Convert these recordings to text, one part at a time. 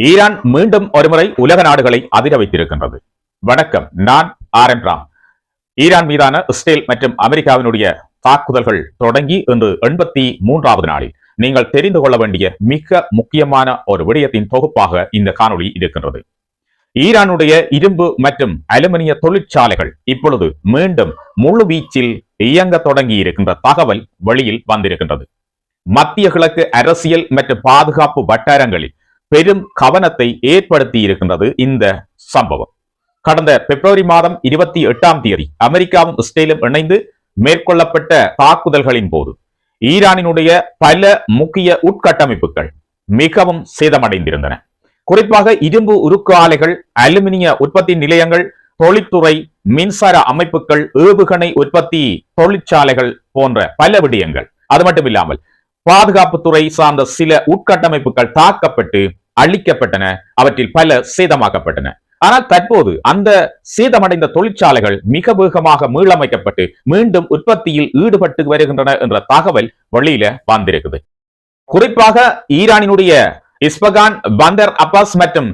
Iran மீண்டும் ஒருமுறை உலக நாடுகளை அதிர வைத்திருக்கின்றது. வணக்கம், நான் ஆர்.எம். ராம். ஈரான் மீதான இஸ்ரேல் மற்றும் அமெரிக்காவினுடைய தாக்குதல்கள் தொடங்கி இன்று 83வது நாளில் நீங்கள் தெரிந்து கொள்ள வேண்டிய மிக முக்கியமான ஒரு விடயத்தின் தொகுப்பாக இந்த காணொளி இருக்கின்றது. ஈரானுடைய இரும்பு மற்றும் அலுமினிய தொழிற்சாலைகள் இப்பொழுது மீண்டும் முழு வீச்சில் இயங்க தொடங்கி இருக்கின்ற தகவல் வெளியில் வந்திருக்கின்றது. மத்திய கிழக்கு அரசியல் மற்றும் பாதுகாப்பு வட்டாரங்களில் பெரும் கவனத்தை ஏற்படுத்தி இருக்கின்றது இந்த சம்பவம். கடந்த பிப்ரவரி மாதம் 28ஆம் தேதி அமெரிக்காவும் இஸ்ரேலும் இணைந்து மேற்கொள்ளப்பட்ட தாக்குதல்களின் போது ஈரானினுடைய பல முக்கிய உட்கட்டமைப்புகள் மிகவும் சேதமடைந்திருந்தன. குறிப்பாக இரும்பு உருக்கு ஆலைகள், அலுமினிய உற்பத்தி நிலையங்கள், தொழில்துறை, மின்சார அமைப்புகள், ஏவுகணை உற்பத்தி தொழிற்சாலைகள் போன்ற பல விடயங்கள், அது மட்டுமில்லாமல் பாதுகாப்புத்துறை சார்ந்த சில உட்கட்டமைப்புகள் தாக்கப்பட்டு அழிக்கப்பட்டன. அவற்றில் பல சேதமாக்கப்பட்டன. ஆனால் தற்போது அந்த சேதமடைந்த தொழிற்சாலைகள் மிக வேகமாக மீளமைக்கப்பட்டு மீண்டும் உற்பத்தியில் ஈடுபட்டு வருகின்றன என்ற தகவல் வெளியில வந்திருக்குது. குறிப்பாக ஈரானினுடைய இஸ்பகான், பந்தர் அப்பாஸ் மற்றும்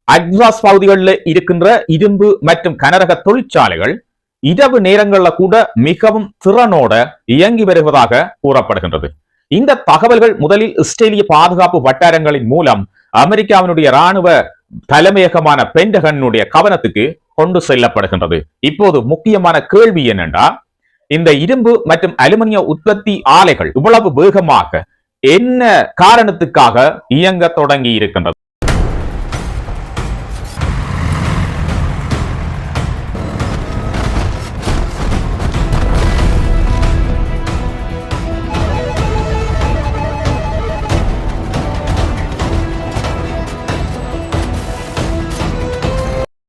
அக்சாஸ் பகுதிகளில் இருக்கின்ற இரும்பு மற்றும் கனரக தொழிற்சாலைகள் இரவு நேரங்களில் கூட மிகவும் திறனோட இயங்கி வருவதாக கூறப்படுகின்றது. இந்த தகவல்கள் முதலில் இஸ்ரேலிய பாதுகாப்பு வட்டாரங்களின் மூலம் அமெரிக்காவினுடைய ராணுவ தலைமையகமான பென்டகனுடைய கவனத்துக்கு கொண்டு செல்லப்படுகின்றது. இப்போது முக்கியமான கேள்வி என்னென்றா, இந்த இரும்பு மற்றும் அலுமினிய உற்பத்தி ஆலைகள் இவ்வளவு வேகமாக என்ன காரணத்துக்காக இயங்க தொடங்கி இருக்கின்றது?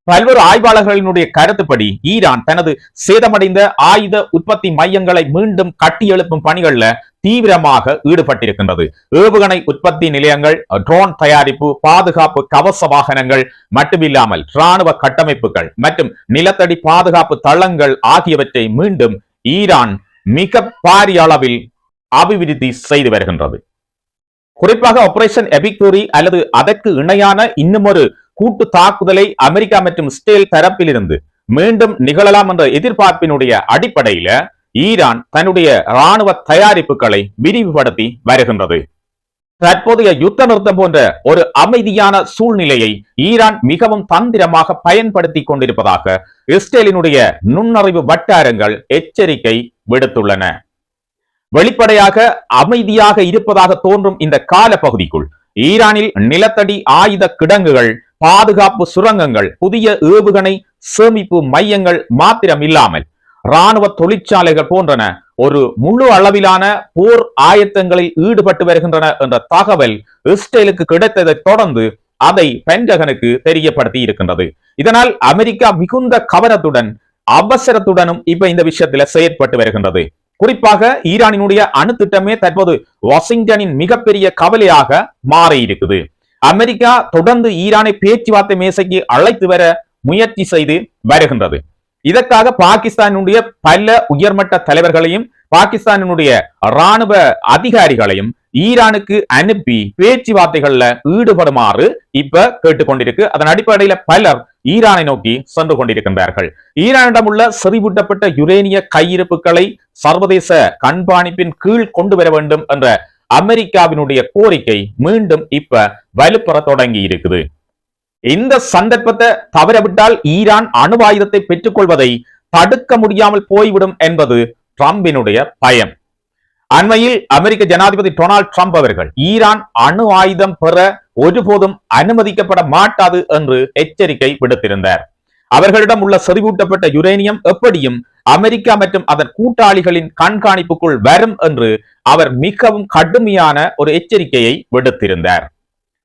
பல்வேறு ஆய்வாளர்களினுடைய கருத்துப்படி ஈரான் தனது சேதமடைந்த ஆயுத உற்பத்தி மையங்களை மீண்டும் கட்டியெழுப்பும் பணிகள்ல தீவிரமாக ஈடுபட்டிருக்கின்றது. ஏவுகணை உற்பத்தி நிலையங்கள், ட்ரோன் தயாரிப்பு, பாதுகாப்பு கவச வாகனங்கள் மட்டுமில்லாமல் இராணுவ கட்டமைப்புகள் மற்றும் நிலத்தடி பாதுகாப்பு தளங்கள் ஆகியவற்றை மீண்டும் ஈரான் மிக பாரிய அளவில் அபிவிருத்தி செய்து வருகின்றது. குறிப்பாக ஆபரேஷன் எபிக்டோரி அல்லது அதற்கு இணையான இன்னும் ஒரு கூட்டு தாக்குதலை அமெரிக்கா மற்றும் இஸ்ரேல் தரப்பிலிருந்து மீண்டும் நிகழலாம் என்ற எதிர்பார்ப்பினுடைய அடிப்படையில ஈரான் தன்னுடைய இராணுவ தயாரிப்புகளை விரிவுபடுத்தி வருகின்றது. தற்போதைய யுத்த நிறுத்தம் போன்ற ஒரு அமைதியான சூழ்நிலையை ஈரான் மிகவும் தந்திரமாக பயன்படுத்தி கொண்டிருப்பதாக இஸ்ரேலினுடைய நுண்ணறிவு வட்டாரங்கள் எச்சரிக்கை விடுத்துள்ளன. வெளிப்படையாக அமைதியாக இருப்பதாக தோன்றும் இந்த கால பகுதிக்குள் ஈரானில் நிலத்தடி ஆயுத கிடங்குகள், பாதுகாப்பு சுரங்கங்கள், புதிய ஏவுகணை சேமிப்பு மையங்கள் மாத்திரம் இல்லாமல் இராணுவ தொழிற்சாலைகள் போன்றன ஒரு முழு அளவிலான போர் ஆயத்தங்களில் ஈடுபட்டு வருகின்றன என்ற தகவல் இஸ்ரேலுக்கு கிடைத்ததை தொடர்ந்து அதை பென்டகனுக்கு தெரியப்படுத்தி இருக்கின்றது. இதனால் அமெரிக்கா மிகுந்த கவனத்துடன் அவசரத்துடனும் இப்ப இந்த விஷயத்துல செயற்பட்டு வருகின்றது. குறிப்பாக ஈரானினுடைய அணு திட்டமே தற்போது வாஷிங்டனின் மிகப்பெரிய கவலையாக மாறி இருக்குது. அமெரிக்கா தொடர்ந்து ஈரானை பேச்சுவார்த்தை மேசைக்கு அழைத்து வர முயற்சி செய்து வருகின்றது. இதற்காக பாகிஸ்தானுடைய பல உயர்மட்ட தலைவர்களையும் பாகிஸ்தானினுடைய இராணுவ அதிகாரிகளையும் ஈரானுக்கு அனுப்பி பேச்சுவார்த்தைகள்ல ஈடுபடுமாறு இப்ப கேட்டுக்கொண்டிருக்கு. அதன் அடிப்படையில பலர் ஈரானை நோக்கி சென்று கொண்டிருக்கின்றார்கள். ஈரானிடம் உள்ள செறிவூட்டப்பட்ட யுரேனிய கையிருப்புகளை சர்வதேச கண்காணிப்பின் கீழ் கொண்டு வர வேண்டும் என்ற அமெரிக்காவினுடைய கோரிக்கை மீண்டும் இப்ப வலுப்பெற தொடங்கி இருக்குது. இந்த சந்தர்ப்பத்தை தவறவிட்டால் ஈரான் அணு ஆயுதத்தை பெற்றுக் கொள்வதை தடுக்க முடியாமல் போய்விடும் என்பது ட்ரம்பினுடைய பயம். அண்மையில் அமெரிக்க ஜனாதிபதி டொனால்ட் ட்ரம்ப் அவர்கள் ஈரான் அணு ஆயுதம் பெற ஒருபோதும் அனுமதிக்கப்பட மாட்டாது என்று எச்சரிக்கை விடுத்திருந்தார். அவர்களிடம் உள்ள செறிவூட்டப்பட்ட யுரேனியம் எப்படியும் அமெரிக்கா மற்றும் அதன் கூட்டாளிகளின் கண்காணிப்புக்குள் வரும் என்று அவர் மிகவும் கடுமையான ஒரு எச்சரிக்கையை விடுத்திருந்தார்.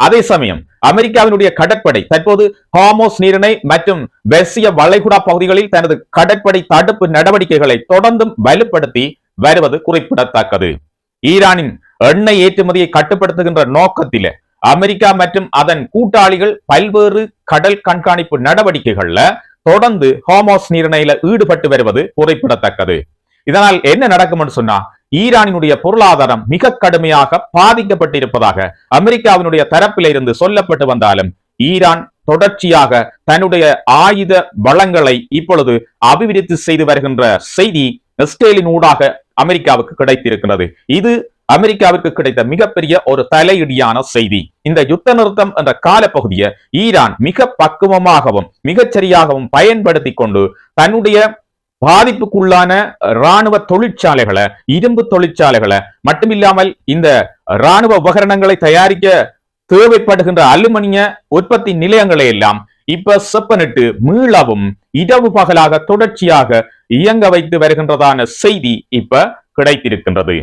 அதே சமயம் அமெரிக்காவினுடைய கடற்படை தற்போது ஹார்மோஸ் நீரிணை மற்றும் பெர்சிய வளைகுடா பகுதிகளில் தனது கடற்படை தடுப்பு நடவடிக்கைகளை தொடர்ந்தும் வலுப்படுத்தி வருவது குறிப்பிடத்தக்கது. ஈரானின் எண்ணெய் ஏற்றுமதியை கட்டுப்படுத்துகின்ற நோக்கத்தில் அமெரிக்கா மற்றும் அதன் கூட்டாளிகள் பல்வேறு கடல் கண்காணிப்பு நடவடிக்கைகள்ல தொடர்ந்து ஹார்மோஸ் நீரிணையில ஈடுபட்டு வருவது குறிப்பிடத்தக்கது. இதனால் என்ன நடக்கும் என்று சொன்னா, ஈரானினுடைய பொருளாதாரம் மிக கடுமையாக பாதிக்கப்பட்டிருப்பதாக அமெரிக்காவினுடைய தரப்பில் இருந்து சொல்லப்பட்டு வந்தாலும் ஈரான் தொடர்ச்சியாக தன்னுடைய ஆயுத வளங்களை இப்பொழுது அபிவிருத்தி செய்து வருகின்ற செய்தி இஸ்ரேலின் ஊடாக அமெரிக்காவுக்கு கிடைத்திருக்கிறது. இது அமெரிக்காவிற்கு கிடைத்த மிகப்பெரிய ஒரு தலையிடியான செய்தி. இந்த யுத்த நிறுத்தம் என்ற காலப்பகுதியை ஈரான் மிக பக்குவமாகவும் மிகச்சரியாகவும் பயன்படுத்தி கொண்டு தன்னுடைய பாதிப்புக்குள்ளான இராணுவ தொழிற்சாலைகளை, இரும்பு தொழிற்சாலைகளை மட்டுமில்லாமல் இந்த இராணுவ உபகரணங்களை தயாரிக்க தேவைப்படுகின்ற அலுமினிய உற்பத்தி நிலையங்களை எல்லாம் இப்ப செப்பனிட்டு மீளவும் இரவு பகலாக தொடர்ச்சியாக இயங்க வைத்து வருகின்றதான செய்தி இப்ப கிடைத்திருக்கின்றது.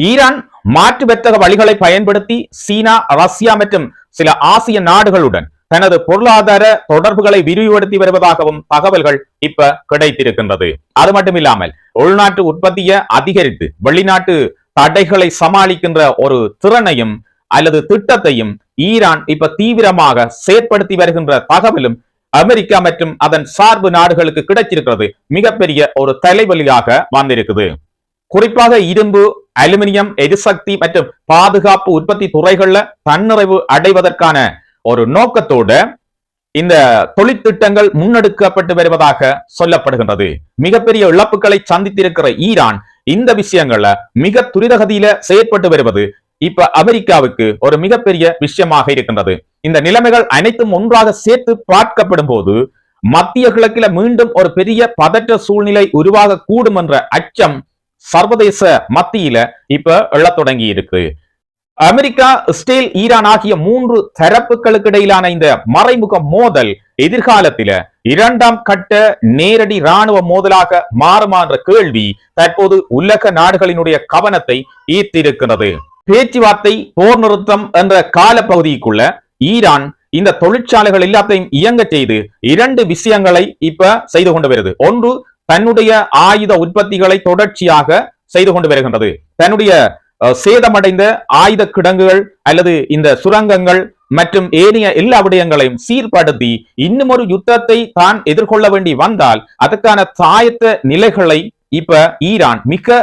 ஈரான் மாற்று வர்த்தக வழிகளை பயன்படுத்தி சீனா, ரஷ்யா மற்றும் சில ஆசிய நாடுகளுடன் தனது பொருளாதார தொடர்புகளை விரிவுபடுத்தி வருவதாகவும் தகவல்கள் இப்ப கிடைத்திருக்கின்றது. அது மட்டுமில்லாமல் உள்நாட்டு உற்பத்தியை அதிகரித்து வெளிநாட்டு தடைகளை சமாளிக்கின்ற ஒரு திறனையும் அல்லது திட்டத்தையும் ஈரான் இப்ப தீவிரமாக செயற்படுத்தி வருகின்ற தகவலும் அமெரிக்கா மற்றும் அதன் சார்பு நாடுகளுக்கு கிடைச்சிருக்கிறது. மிகப்பெரிய ஒரு தலைவலியாக வந்திருக்குது. குறிப்பாக இரும்பு, அலுமினியம், எரிசக்தி மற்றும் பாதுகாப்பு உற்பத்தி துறைகள்ல தன்னிறைவு அடைவதற்கான ஒரு நோக்கத்தோடு இந்த தொழிற்திட்டங்கள் முன்னெடுக்கப்பட்டு வருவதாக சொல்லப்படுகின்றது. மிகப்பெரிய இழப்புகளை சந்தித்திருக்கிற ஈரான் இந்த விஷயங்கள்ல மிக துரிதகதியில செயற்பட்டு வருவது இப்ப அமெரிக்காவுக்கு ஒரு மிகப்பெரிய விஷயமாக இருக்கின்றது. இந்த நிலைமைகள் அனைத்தும் ஒன்றாக சேர்த்து பார்க்கப்படும் போது மத்திய கிழக்கில மீண்டும் ஒரு பெரிய பதற்ற சூழ்நிலை உருவாக கூடும் என்ற அச்சம் சர்வதேச மத்தியில இப்ப எழத் தொடங்கி இருக்கு. அமெரிக்கா, இஸ்ரேல், ஈரான் ஆகிய மூன்று தரப்புகளுக்கு இடையிலான இந்த மறைமுக மோதல் எதிர்காலத்தில இரண்டாம் கட்ட நேரடி இராணுவ மோதலாக மாறுமா என்ற கேள்வி தற்போது உலக நாடுகளினுடைய கவனத்தை ஈர்த்திருக்கிறது. பேச்சுவார்த்தை, போர் நிறுத்தம் என்ற கால பகுதிக்குள்ள ஈரான் இந்த தொழிற்சாலைகள் எல்லாத்தையும் இயங்க செய்து இரண்டு விஷயங்களை இப்ப செய்து கொண்டு வருது. ஒன்று, தன்னுடைய ஆயுத உற்பத்திகளை தொடர்ச்சியாக செய்து கொண்டு வருகின்றது. தன்னுடைய சேதமடைந்த ஆயுத கிடங்குகள் அல்லது இந்த சுரங்கங்கள் மற்றும் ஏனைய எல்லா விடயங்களையும் சீர்படுத்தி இன்னும் ஒரு யுத்தத்தை தான் எதிர்கொள்ள வேண்டி வந்தால் அதற்கான தாயத்த நிலைகளை இப்ப ஈரான் மிக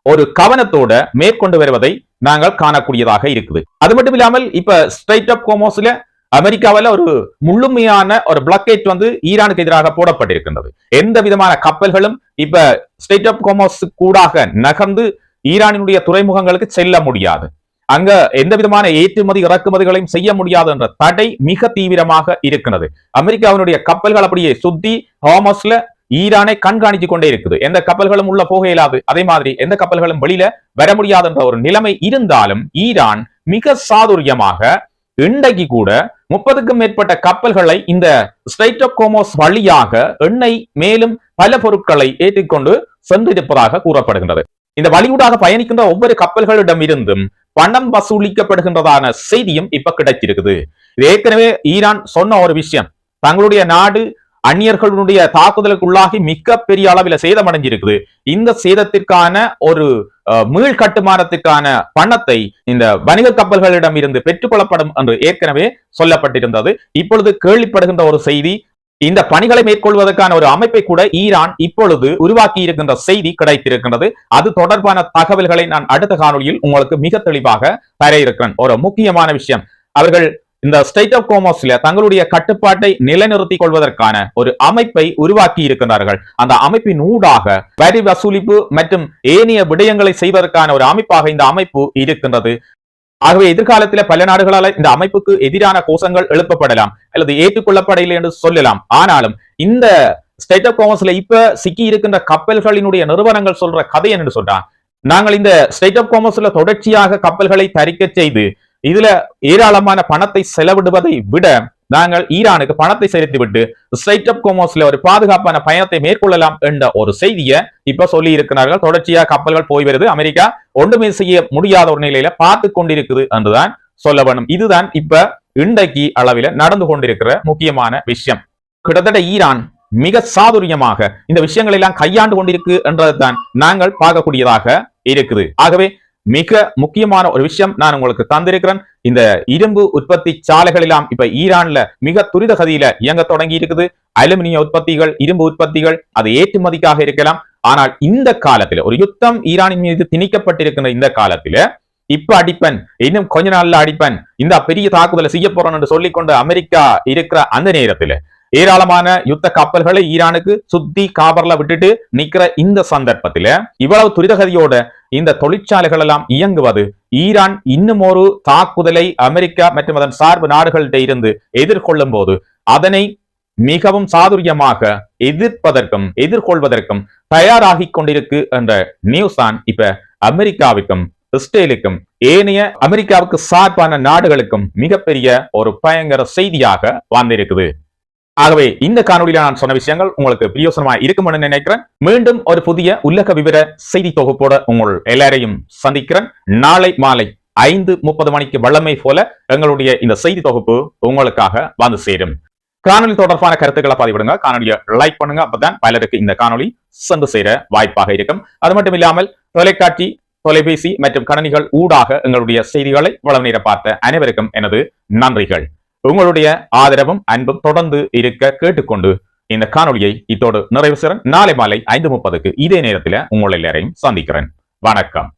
ஒரு கவனத்தோட மேற்கொண்டு வருவதை நாங்கள் காணக்கூடியதாக இருக்குது. அது மட்டும் இல்லாமல் இப்ப ஸ்ட்ரைட் ஆஃப் ஹோர்முஸ்ல அமெரிக்காவில் ஒரு முழுமையான ஒரு பிளாக்கேட் ஈரானுக்கு எதிராக போடப்பட்டிருக்கின்றது. எந்த விதமான கப்பல்களும் இப்ப ஸ்ட்ரைட் ஆஃப் ஹோர்முஸ் கூடாக நகர்ந்து ஈரானினுடைய துறைமுகங்களுக்கு செல்ல முடியாது. அங்க எந்த விதமான ஏற்றுமதி இறக்குமதிகளையும் செய்ய முடியாது என்ற தடை மிக தீவிரமாக இருக்கிறது. அமெரிக்காவினுடைய கப்பல்கள் அப்படியே சுத்தி ஹோர்முஸ்ல ஈரானை கண்காணித்து கொண்டே இருக்குது. எந்த கப்பல்களும் உள்ள போக இயலாது. அதே மாதிரி எந்த கப்பல்களும் வெளியில வர முடியாது என்ற ஒரு நிலைமை இருந்தாலும் ஈரான் மிக சாதுரியமாக இன்றைக்கு கூட 30க்கும் மேற்பட்ட கப்பல்களை இந்த ஸ்ட்ரைட் ஆஃப் ஹோர்முஸ் வழியாக எண்ணெய் மேலும் பல பொருட்களை ஏற்றிக்கொண்டு சென்றிருப்பதாக கூறப்படுகின்றது. இந்த வழியூடாக பயணிக்கின்ற ஒவ்வொரு கப்பல்களிடம் இருந்தும் பணம் வசூலிக்கப்படுகின்றதான செய்தியும் இப்ப கிடைச்சிருக்குது. இது ஏற்கனவே ஈரான் சொன்ன ஒரு விஷயம். தங்களுடைய நாடு அந்நியர்களுடைய தாக்குதலுக்கு உள்ளாகி மிக பெரிய அளவில் சேதமடைஞ்சிருக்குது. இந்த சேதத்திற்கான ஒரு மீள் கட்டுமானத்திற்கான பணத்தை இந்த வணிக கப்பல்களிடம் இருந்து பெற்றுக்கொள்ளப்படும் என்று ஏற்கனவே சொல்லப்பட்டிருந்தது. இப்பொழுது கேள்விப்படுகின்ற ஒரு செய்தி, இந்த பணிகளை மேற்கொள்வதற்கான ஒரு அமைப்பை கூட ஈரான் இப்பொழுது உருவாக்கி இருக்கின்ற செய்தி கிடைத்திருக்கின்றது. அது தொடர்பான தகவல்களை நான் அடுத்த காணொலியில் உங்களுக்கு மிக தெளிவாக தர இருக்கிறேன். ஒரு முக்கியமான விஷயம், அவர்கள் இந்த ஸ்ட்ரைட் ஆஃப் ஹோர்முஸ்ல தங்களுடைய கட்டுப்பாட்டை நிலைநிறுத்திக் கொள்வதற்கான ஒரு அமைப்பை உருவாக்கி இருக்கின்றார்கள். அந்த அமைப்பின் ஊடாக வரி வசூலிப்பு மற்றும் ஏனைய விடயங்களை செய்வதற்கான ஒரு அமைப்பாக இந்த அமைப்பு இருக்கின்றது. ஆகவே எதிர்காலத்தில் பல நாடுகளால் இந்த அமைப்புக்கு எதிரான கோஷங்கள் எழுப்பப்படலாம் அல்லது ஏற்றுக்கொள்ளப்படவில்லை என்று சொல்லலாம். ஆனாலும் இந்த ஸ்ட்ரைட் ஆஃப் ஹோர்முஸ்ல இப்ப சிக்கி இருக்கின்ற கப்பல்களினுடைய நிறுவனங்கள் சொல்ற கதை என்று சொன்னா, நாங்கள் இந்த ஸ்ட்ரைட் ஆஃப் ஹோர்முஸ்ல தொடர்ச்சியாக கப்பல்களை தரிக்க செய்து இதுல ஏராளமான பணத்தை செலவிடுவதை விட நாங்கள் ஈரானுக்கு பணத்தை செலுத்திவிட்டு ஸ்ட்ரைட் ஆஃப் ஹோர்முஸ்ல ஒரு பாதுகாப்பான பயணத்தை மேற்கொள்ளலாம் என்ற ஒரு செய்தியை இப்ப சொல்லி இருக்கிறார்கள். தொடர்ச்சியாக கப்பல்கள் போய் வருது. அமெரிக்கா ஒன்றுமே செய்ய முடியாத ஒரு நிலையில பார்த்து கொண்டிருக்குது என்றுதான் சொல்ல வேண்டும். இதுதான் இப்ப இன்றைக்கு அளவில் நடந்து கொண்டிருக்கிற முக்கியமான விஷயம். கிட்டத்தட்ட ஈரான் மிக சாதுரியமாக இந்த விஷயங்களை எல்லாம் கையாண்டு கொண்டிருக்கு என்றதுதான் நாங்கள் பார்க்கக்கூடியதாக இருக்குது. ஆகவே மிக முக்கியமான ஒரு விஷயம் நான் உங்களுக்கு தந்திருக்கிறேன். இந்த இரும்பு உற்பத்தி சாலைகள் எல்லாம் இப்ப ஈரான்ல மிக துரித கதியில இயங்க தொடங்கி இருக்குது. அலுமினிய உற்பத்திகள், இரும்பு உற்பத்திகள் அது ஏற்றுமதிக்காக இருக்கலாம். ஆனால் இந்த காலத்துல ஒரு யுத்தம் ஈரானின் மீது திணிக்கப்பட்டிருக்கின்ற இந்த காலத்துல இப்ப அடிப்பன், இன்னும் கொஞ்ச நாள்ல அடிப்பன், இந்த பெரிய தாக்குதலை செய்ய போறோம் என்று சொல்லிக்கொண்டு அமெரிக்கா இருக்கிற அந்த நேரத்துல ஏராளமான யுத்த கப்பல்களை ஈரானுக்கு சுத்தி காபர்ல விட்டுட்டு நிக்கிற இந்த சந்தர்ப்பத்துல இவ்வளவு துரிதகதியோட இந்த தொழிற்சாலைகள் எல்லாம் இயங்குவது ஈரான் இன்னும் ஒரு தாக்குதலை அமெரிக்கா மற்றும் அதன் சார்பு நாடுகள்கிட்ட இருந்து எதிர்கொள்ளும் போது அதனை மிகவும் சாதுரியமாக எதிர்ப்பதற்கும் எதிர்கொள்வதற்கும் தயாராகி கொண்டிருக்கு என்ற நியூஸ் தான் இப்ப அமெரிக்காவுக்கும் இஸ்ரேலுக்கும் ஏனைய அமெரிக்காவுக்கு சார்பான நாடுகளுக்கும் மிகப்பெரிய ஒரு பயங்கர செய்தியாக வந்திருக்குது. ஆகவே இந்த காணொலியில நான் சொன்ன விஷயங்கள் உங்களுக்கு பிரயோசனமா இருக்கும் என்று நினைக்கிறேன். மீண்டும் ஒரு புதிய உலக விவர செய்தி தொகுப்போட உங்கள் எல்லாரையும் சந்திக்கிறேன். நாளை மாலை 5:30 மணிக்கு வழமை போல எங்களுடைய இந்த செய்தி தொகுப்பு உங்களுக்காக வந்து சேரும். காணொலி தொடர்பான கருத்துக்களை பதிவிடுங்க, காணொலியை லைக் பண்ணுங்க. அப்பதான் பலருக்கு இந்த காணொலி சென்று சேர வாய்ப்பாக இருக்கும். அது மட்டும் இல்லாமல் தொலைக்காட்சி, தொலைபேசி மற்றும் கணினிகள் ஊடாக எங்களுடைய செய்திகளை வளம் நேர பார்த்த அனைவருக்கும் எனது நன்றிகள். உங்களுடைய ஆதரவும் அன்பும் தொடர்ந்து இருக்க கேட்டுக்கொண்டு இந்த காணொலியை இத்தோடு நிறைவு செய்றேன். நாளை மாலை 5:30க்கு இதே நேரத்தில் உங்கள் எல்லாரையும் சந்திக்கிறேன். வணக்கம்.